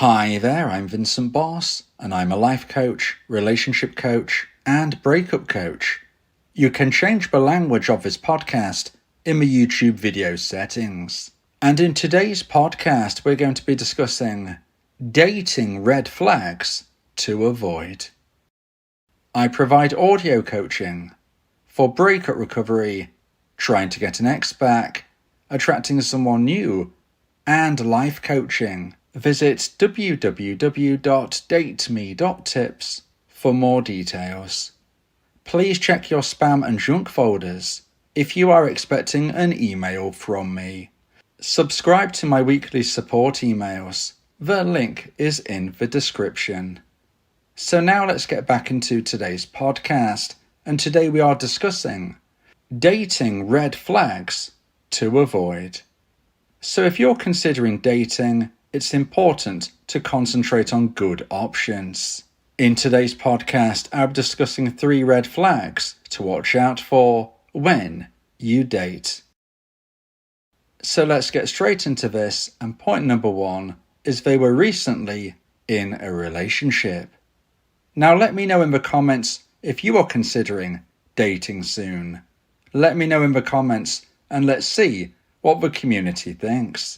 Hi there, I'm Vincent Bos, and I'm a life coach, relationship coach, and breakup coach. You can change the language of this podcast in the YouTube video settings. And in today's podcast, we're going to be discussing dating red flags to avoid. I provide audio coaching for breakup recovery, trying to get an ex back, attracting someone new, and life coaching. Visit www.dateme.tips for more details. Please check your spam and junk folders if you are expecting an email from me. Subscribe to my weekly support emails. The link is in the description. So now let's get back into today's podcast, and today we are discussing dating red flags to avoid. So if you're considering dating, it's important to concentrate on good options. In today's podcast, I'm discussing 3 red flags to watch out for when you date. So let's get straight into this, and point number 1 is they were recently in a relationship. Now let me know in the comments if you are considering dating soon. Let me know in the comments and let's see what the community thinks.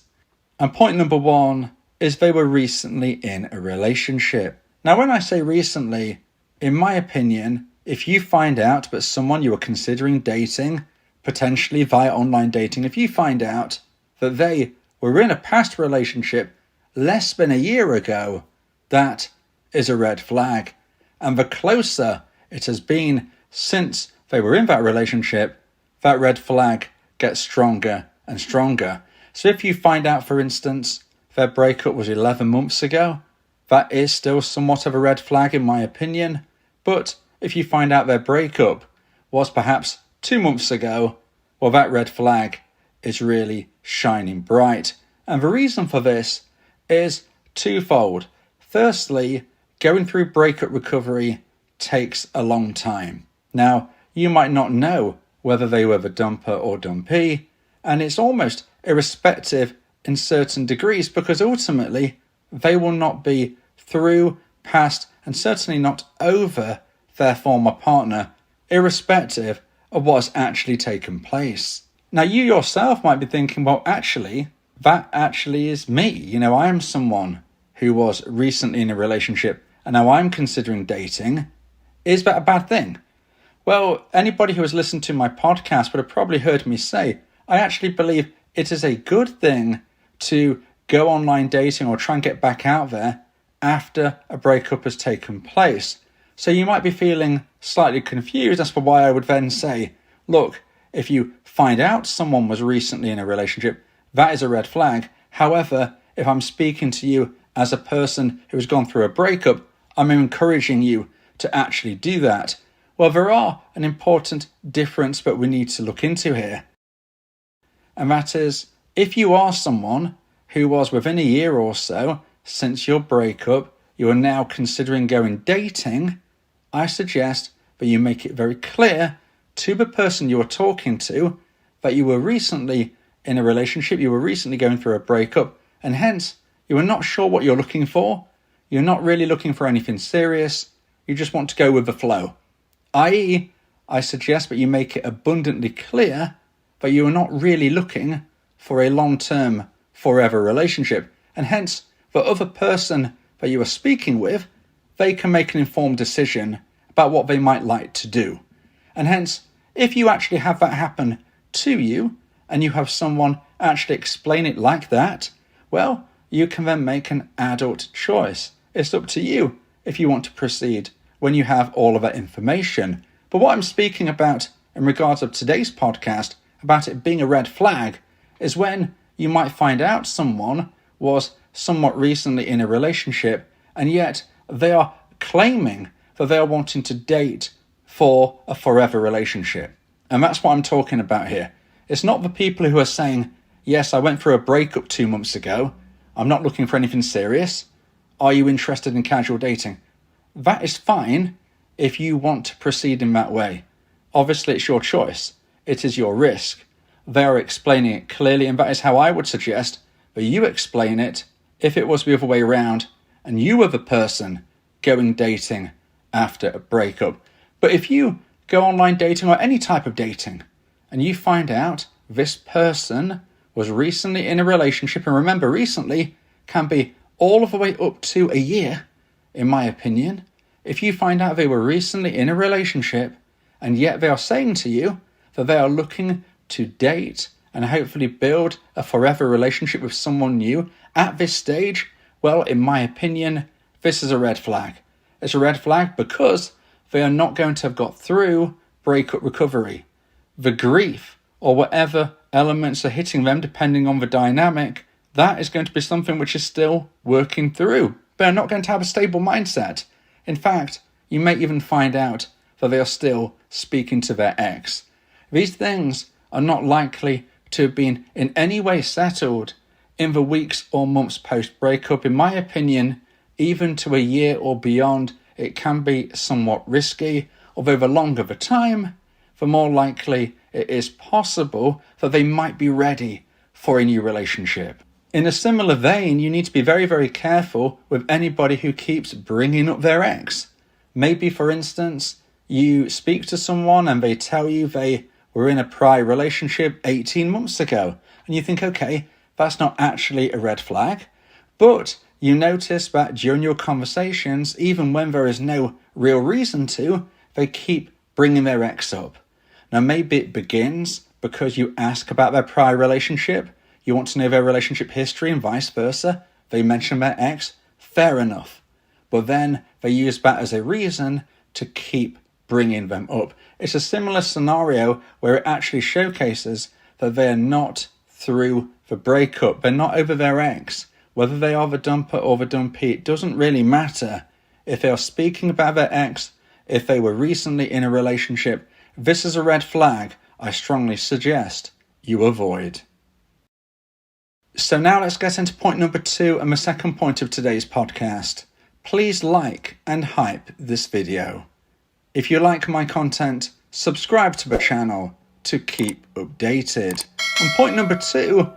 And point number 1 is they were recently in a relationship. Now when I say recently, in my opinion, if you find out that someone you are considering dating, potentially via online dating, if you find out that they were in a past relationship less than a year ago, that is a red flag. And the closer it has been since they were in that relationship, that red flag gets stronger and stronger. So if you find out, for instance, their breakup was 11 months ago, that is still somewhat of a red flag in my opinion. But if you find out their breakup was perhaps 2 months ago, well, that red flag is really shining bright. And the reason for this is twofold. Firstly, going through breakup recovery takes a long time. Now, you might not know whether they were the dumper or dumpee, and it's almost irrespective in certain degrees because ultimately they will not be through, past, and certainly not over their former partner, irrespective of what's actually taken place. Now, you yourself might be thinking, well, actually, that actually is me. I am someone who was recently in a relationship and now I'm considering dating. Is that a bad thing? Well, anybody who has listened to my podcast would have probably heard me say, I actually believe it is a good thing to go online dating or try and get back out there after a breakup has taken place. So you might be feeling slightly confused as to why I would then say, look, if you find out someone was recently in a relationship, that is a red flag. However, if I'm speaking to you as a person who has gone through a breakup, I'm encouraging you to actually do that. Well, there are an important difference that we need to look into here. And that is, if you are someone who was within a year or so since your breakup, you are now considering going dating, I suggest that you make it very clear to the person you are talking to that you were recently in a relationship, you were recently going through a breakup, and hence you are not sure what you're looking for. You're not really looking for anything serious. You just want to go with the flow. I.e., I suggest that you make it abundantly clear that you are not really looking for a long-term, forever relationship. And hence, the other person that you are speaking with, they can make an informed decision about what they might like to do. And hence, if you actually have that happen to you, and you have someone actually explain it like that, well, you can then make an adult choice. It's up to you if you want to proceed when you have all of that information. But what I'm speaking about in regards of today's podcast, about it being a red flag, is when you might find out someone was somewhat recently in a relationship and yet they are claiming that they are wanting to date for a forever relationship. And that's what I'm talking about here. It's not the people who are saying, yes, I went through a breakup 2 months ago. I'm not looking for anything serious. Are you interested in casual dating? That is fine if you want to proceed in that way. Obviously, it's your choice. It is your risk. They are explaining it clearly, and that is how I would suggest that you explain it if it was the other way around and you were the person going dating after a breakup. But if you go online dating or any type of dating and you find out this person was recently in a relationship, and remember, recently can be all the way up to a year, in my opinion. If you find out they were recently in a relationship and yet they are saying to you that they are looking to date and hopefully build a forever relationship with someone new at this stage, well, in my opinion, this is a red flag. It's a red flag because they are not going to have got through breakup recovery. The grief or whatever elements are hitting them, depending on the dynamic, that is going to be something which is still working through. They're not going to have a stable mindset. In fact, you may even find out that they are still speaking to their ex. These things are not likely to have been in any way settled in the weeks or months post-breakup. In my opinion, even to a year or beyond, it can be somewhat risky, although the longer the time, the more likely it is possible that they might be ready for a new relationship. In a similar vein, you need to be very, very careful with anybody who keeps bringing up their ex. Maybe, for instance, you speak to someone and they tell you they were in a prior relationship 18 months ago, and you think, okay, that's not actually a red flag, but you notice that during your conversations, even when there is no real reason to, they keep bringing their ex up. Now, maybe it begins because you ask about their prior relationship, you want to know their relationship history and vice versa, they mention their ex, fair enough. But then they use that as a reason to keep bringing them up. It's a similar scenario where it actually showcases that they're not through the breakup, they're not over their ex. Whether they are the dumper or the dumpee, it doesn't really matter. If they are speaking about their ex, if they were recently in a relationship, this is a red flag I strongly suggest you avoid. So now let's get into point number 2 and the second point of today's podcast. Please like and hype this video. If you like my content, subscribe to the channel to keep updated. And point number 2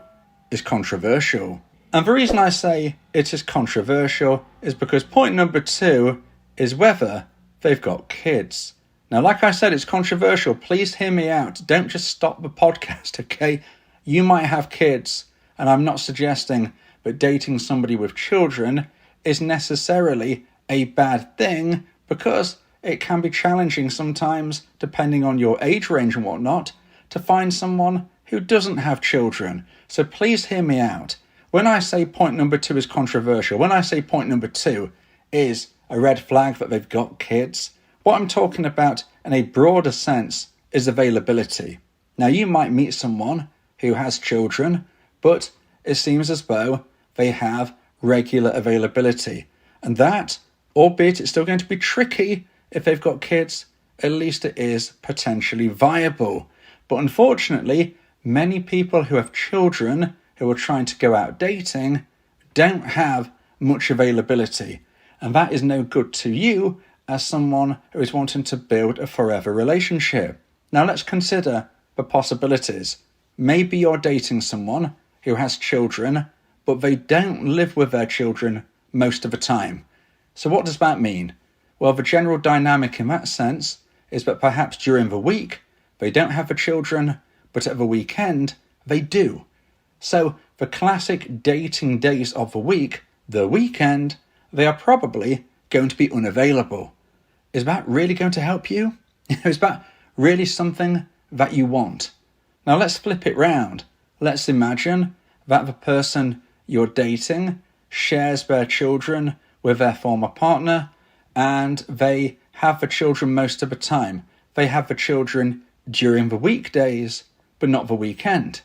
is controversial. And the reason I say it is controversial is because point number 2 is whether they've got kids. Now, like I said, it's controversial. Please hear me out. Don't just stop the podcast, okay? You might have kids, and I'm not suggesting that dating somebody with children is necessarily a bad thing, because it can be challenging sometimes, depending on your age range and whatnot, to find someone who doesn't have children. So please hear me out. When I say point number 2 is controversial, when I say point number 2 is a red flag that they've got kids, what I'm talking about in a broader sense is availability. Now, you might meet someone who has children, but it seems as though they have regular availability. And that, albeit it's still going to be tricky if they've got kids, at least it is potentially viable. But unfortunately, many people who have children who are trying to go out dating don't have much availability. And that is no good to you as someone who is wanting to build a forever relationship. Now let's consider the possibilities. Maybe you're dating someone who has children, but they don't live with their children most of the time. So what does that mean? Well, the general dynamic in that sense is that perhaps during the week they don't have the children, but at the weekend they do. So the classic dating days of the week, the weekend, they are probably going to be unavailable. Is that really going to help you? Is that really something that you want? Now let's flip it round. Let's imagine that the person you're dating shares their children with their former partner, and they have the children most of the time. They have the children during the weekdays, but not the weekend.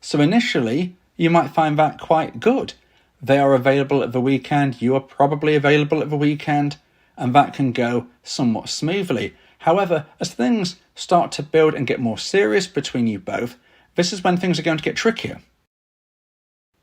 So initially, you might find that quite good. They are available at the weekend, you are probably available at the weekend, and that can go somewhat smoothly. However, as things start to build and get more serious between you both, this is when things are going to get trickier.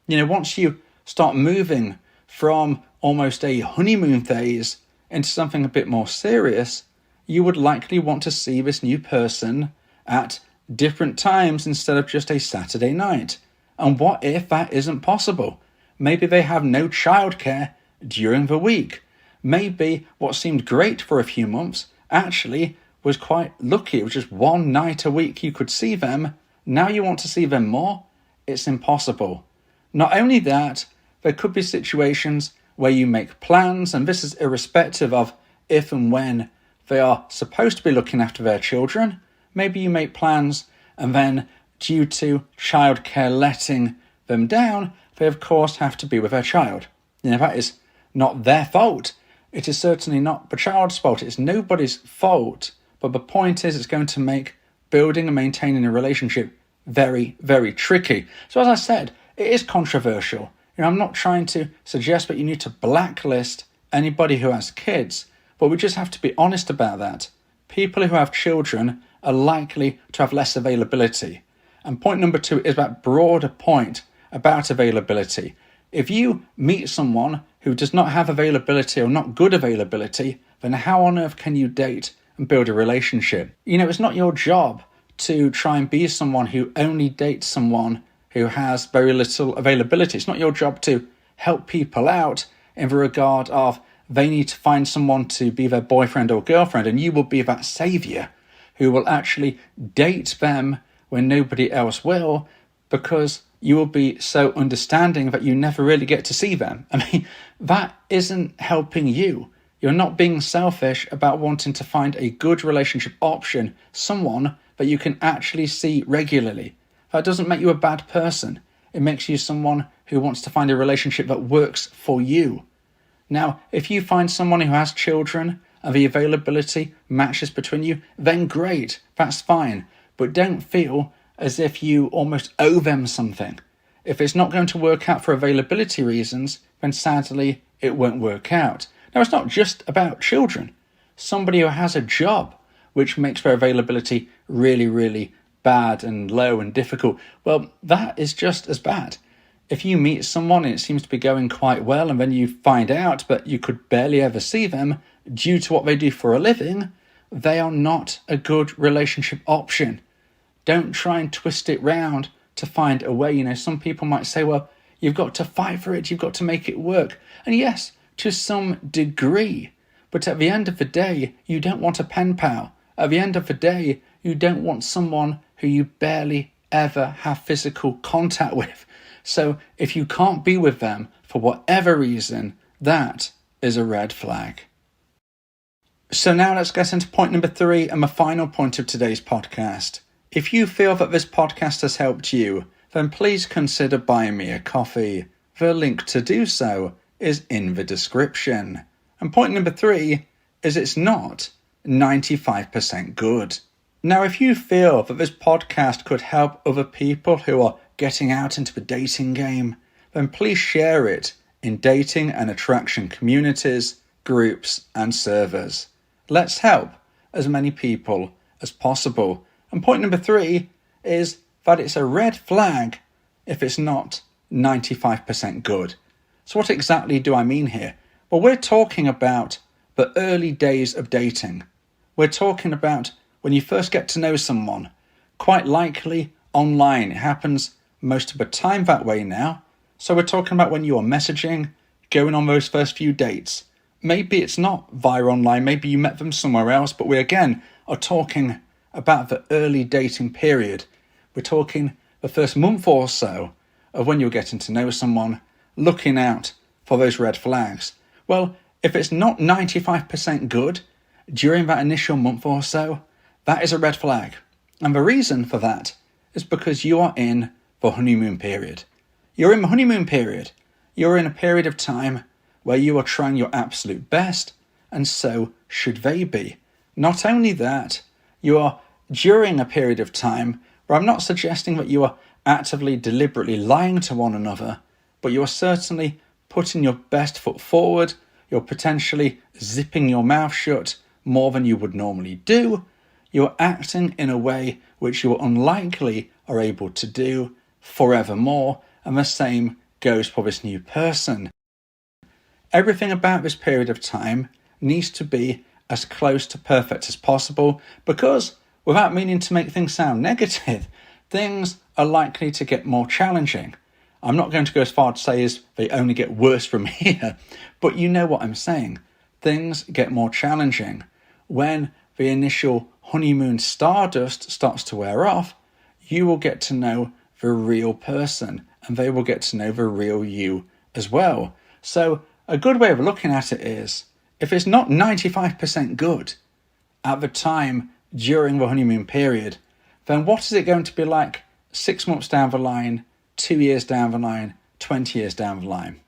You know, once you start moving from almost a honeymoon phase into something a bit more serious, you would likely want to see this new person at different times instead of just a Saturday night. And what if that isn't possible? Maybe they have no childcare during the week. Maybe what seemed great for a few months actually was quite lucky. It was just one night a week you could see them. Now you want to see them more? It's impossible. Not only that, there could be situations where you make plans, and this is irrespective of if and when they are supposed to be looking after their children. Maybe you make plans and then due to childcare letting them down, they of course have to be with their child. That is not their fault. It is certainly not the child's fault. It's nobody's fault. But the point is, it's going to make building and maintaining a relationship very, very tricky. So as I said, it is controversial. I'm not trying to suggest that you need to blacklist anybody who has kids, but we just have to be honest about that. People who have children are likely to have less availability. And point number 2 is that broader point about availability. If you meet someone who does not have availability or not good availability, then how on earth can you date and build a relationship? It's not your job to try and be someone who only dates someone who has very little availability. It's not your job to help people out in the regard of they need to find someone to be their boyfriend or girlfriend, and you will be that saviour who will actually date them when nobody else will, because you will be so understanding that you never really get to see them. That isn't helping you. You're not being selfish about wanting to find a good relationship option, someone that you can actually see regularly. That doesn't make you a bad person. It makes you someone who wants to find a relationship that works for you. Now, if you find someone who has children and the availability matches between you, then great, that's fine. But don't feel as if you almost owe them something. If it's not going to work out for availability reasons, then sadly, it won't work out. Now, it's not just about children. Somebody who has a job, which makes their availability really, really bad and low and difficult, well, that is just as bad. If you meet someone and it seems to be going quite well, and then you find out but you could barely ever see them due to what they do for a living, they are not a good relationship option. Don't try and twist it round to find a way. Some people might say, well, you've got to fight for it, you've got to make it work. And yes, to some degree, but at the end of the day, you don't want a pen pal. At the end of the day, you don't want someone who you barely ever have physical contact with. So if you can't be with them for whatever reason, that is a red flag. So now let's get into point number 3 and my final point of today's podcast. If you feel that this podcast has helped you, then please consider buying me a coffee. The link to do so is in the description. And point number 3 is it's not 95% good. Now, if you feel that this podcast could help other people who are getting out into the dating game, then please share it in dating and attraction communities, groups, and servers. Let's help as many people as possible. And point number 3 is that it's a red flag if it's not 95% good. So what exactly do I mean here? Well, we're talking about the early days of dating. We're talking about when you first get to know someone, quite likely online. It happens most of the time that way now. So we're talking about when you are messaging, going on those first few dates. Maybe it's not via online, maybe you met them somewhere else, but we again are talking about the early dating period. We're talking the first month or so of when you're getting to know someone, looking out for those red flags. Well, if it's not 95% good during that initial month or so, that is a red flag. And the reason for that is because you are in the honeymoon period. You're in the honeymoon period. You're in a period of time where you are trying your absolute best, and so should they be. Not only that, you are during a period of time where I'm not suggesting that you are actively, deliberately lying to one another, but you are certainly putting your best foot forward. You're potentially zipping your mouth shut more than you would normally do. You're acting in a way which you unlikely are able to do forevermore, and the same goes for this new person. Everything about this period of time needs to be as close to perfect as possible, because without meaning to make things sound negative, things are likely to get more challenging. I'm not going to go as far to say as they only get worse from here, but you know what I'm saying. Things get more challenging. When the initial honeymoon stardust starts to wear off, you will get to know the real person and they will get to know the real you as well. So a good way of looking at it is, if it's not 95% good at the time during the honeymoon period, then what is it going to be like 6 months down the line, 2 years down the line, 20 years down the line?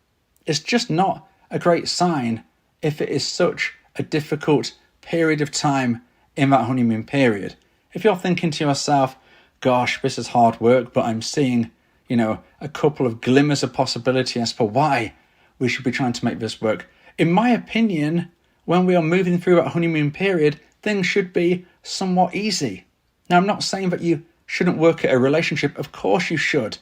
It's just not a great sign if it is such a difficult period of time in that honeymoon period. If you're thinking to yourself, gosh, this is hard work, but I'm seeing, a couple of glimmers of possibility as for why we should be trying to make this work. In my opinion, when we are moving through that honeymoon period, things should be somewhat easy. Now, I'm not saying that you shouldn't work at a relationship. Of course you should.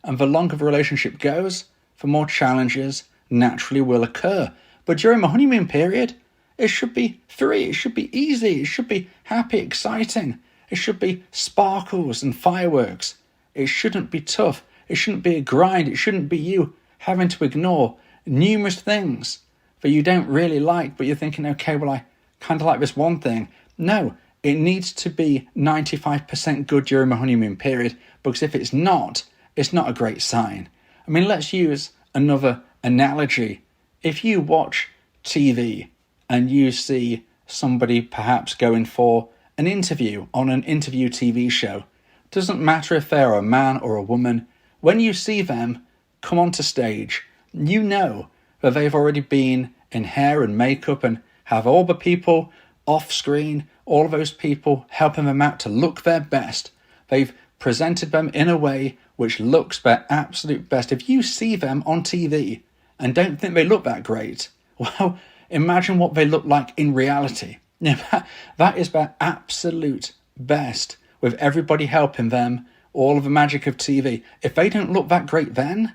And the longer the relationship goes, the more challenges naturally will occur. But during the honeymoon period, it should be free. It should be easy. It should be happy, exciting. It should be sparkles and fireworks. It shouldn't be tough. It shouldn't be a grind. It shouldn't be you having to ignore numerous things that you don't really like, but you're thinking, okay, well, I kind of like this one thing. No, it needs to be 95% good during the honeymoon period, because if it's not a great sign. I mean, let's use another analogy. If you watch TV and you see somebody perhaps going for an interview on an interview TV show, doesn't matter if they're a man or a woman, when you see them come onto stage, you know that they've already been in hair and makeup and have all the people off screen, all of those people helping them out to look their best. They've presented them in a way which looks their absolute best. If you see them on TV and don't think they look that great, well, imagine what they look like in reality. That is their absolute best, with everybody helping them, all of the magic of TV. If they don't look that great then,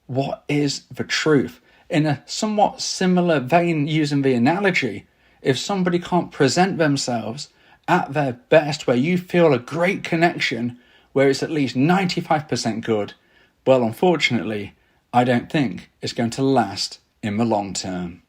what is the truth? In a somewhat similar vein, using the analogy, if somebody can't present themselves at their best, where you feel a great connection, where it's at least 95% good, well, unfortunately, I don't think it's going to last in the long term.